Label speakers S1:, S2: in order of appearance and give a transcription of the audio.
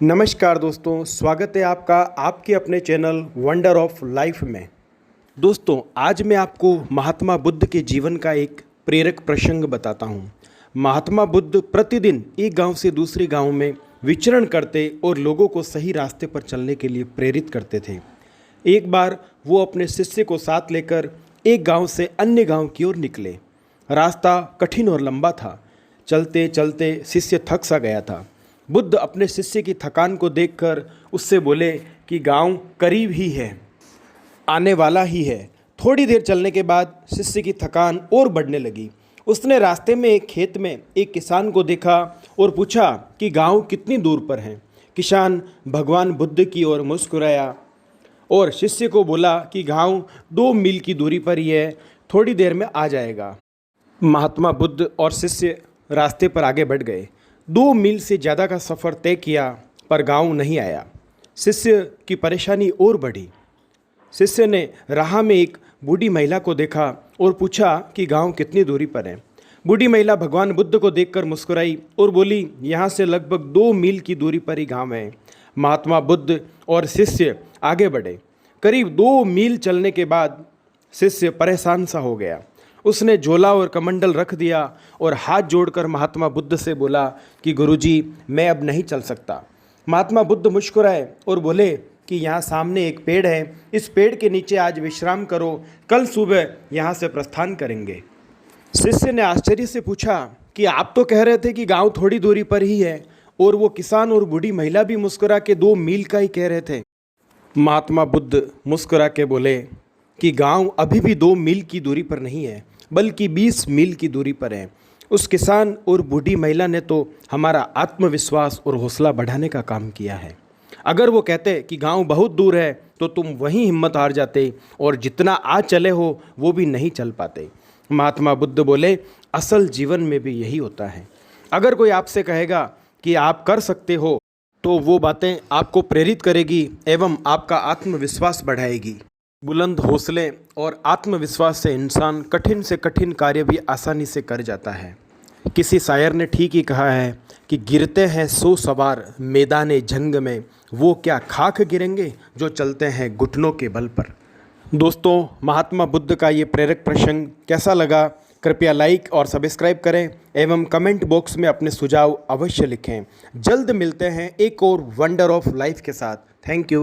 S1: नमस्कार दोस्तों, स्वागत है आपका आपके अपने चैनल वंडर ऑफ लाइफ में। दोस्तों, आज मैं आपको महात्मा बुद्ध के जीवन का एक प्रेरक प्रसंग बताता हूँ। महात्मा बुद्ध प्रतिदिन एक गांव से दूसरे गांव में विचरण करते और लोगों को सही रास्ते पर चलने के लिए प्रेरित करते थे। एक बार वो अपने शिष्य को साथ लेकर एक गांव से अन्य गांव की ओर निकले। रास्ता कठिन और लंबा था। चलते चलते शिष्य थक सा गया था। बुद्ध अपने शिष्य की थकान को देखकर उससे बोले कि गांव करीब ही है, आने वाला ही है। थोड़ी देर चलने के बाद शिष्य की थकान और बढ़ने लगी। उसने रास्ते में एक खेत में एक किसान को देखा और पूछा कि गांव कितनी दूर पर है। किसान भगवान बुद्ध की ओर मुस्कुराया और शिष्य को बोला कि गांव 2 मील की दूरी पर ही है, थोड़ी देर में आ जाएगा। महात्मा बुद्ध और शिष्य रास्ते पर आगे बढ़ गए। 2 मील से ज़्यादा का सफ़र तय किया पर गांव नहीं आया। शिष्य की परेशानी और बढ़ी। शिष्य ने राह में एक बूढ़ी महिला को देखा और पूछा कि गांव कितनी दूरी पर है। बूढ़ी महिला भगवान बुद्ध को देखकर मुस्कुराई और बोली, यहाँ से लगभग 2 मील की दूरी पर ही गांव है। महात्मा बुद्ध और शिष्य आगे बढ़े। करीब 2 मील चलने के बाद शिष्य परेशान सा हो गया। उसने झोला और कमंडल रख दिया और हाथ जोड़कर महात्मा बुद्ध से बोला कि गुरुजी, मैं अब नहीं चल सकता। महात्मा बुद्ध मुस्कुराए और बोले कि यहाँ सामने एक पेड़ है, इस पेड़ के नीचे आज विश्राम करो, कल सुबह यहाँ से प्रस्थान करेंगे। शिष्य ने आश्चर्य से पूछा कि आप तो कह रहे थे कि गांव थोड़ी दूरी पर ही है, और वो किसान और बूढ़ी महिला भी मुस्कुरा के 2 मील का ही कह रहे थे। महात्मा बुद्ध मुस्कुरा के बोले कि गांव अभी भी 2 मील की दूरी पर नहीं है, बल्कि 20 मील की दूरी पर है। उस किसान और बूढ़ी महिला ने तो हमारा आत्मविश्वास और हौसला बढ़ाने का काम किया है। अगर वो कहते कि गांव बहुत दूर है तो तुम वहीं हिम्मत हार जाते और जितना आज चले हो वो भी नहीं चल पाते। महात्मा बुद्ध बोले, असल जीवन में भी यही होता है। अगर कोई आपसे कहेगा कि आप कर सकते हो तो वो बातें आपको प्रेरित करेगी एवं आपका आत्मविश्वास बढ़ाएगी। बुलंद हौसले और आत्मविश्वास से इंसान कठिन से कठिन कार्य भी आसानी से कर जाता है। किसी शायर ने ठीक ही कहा है कि गिरते हैं 100 सवार मैदाने जंग में, वो क्या खाक गिरेंगे जो चलते हैं घुटनों के बल पर। दोस्तों, महात्मा बुद्ध का ये प्रेरक प्रसंग कैसा लगा, कृपया लाइक और सब्सक्राइब करें एवं कमेंट बॉक्स में अपने सुझाव अवश्य लिखें। जल्द मिलते हैं एक और वंडर ऑफ लाइफ के साथ। Thank you.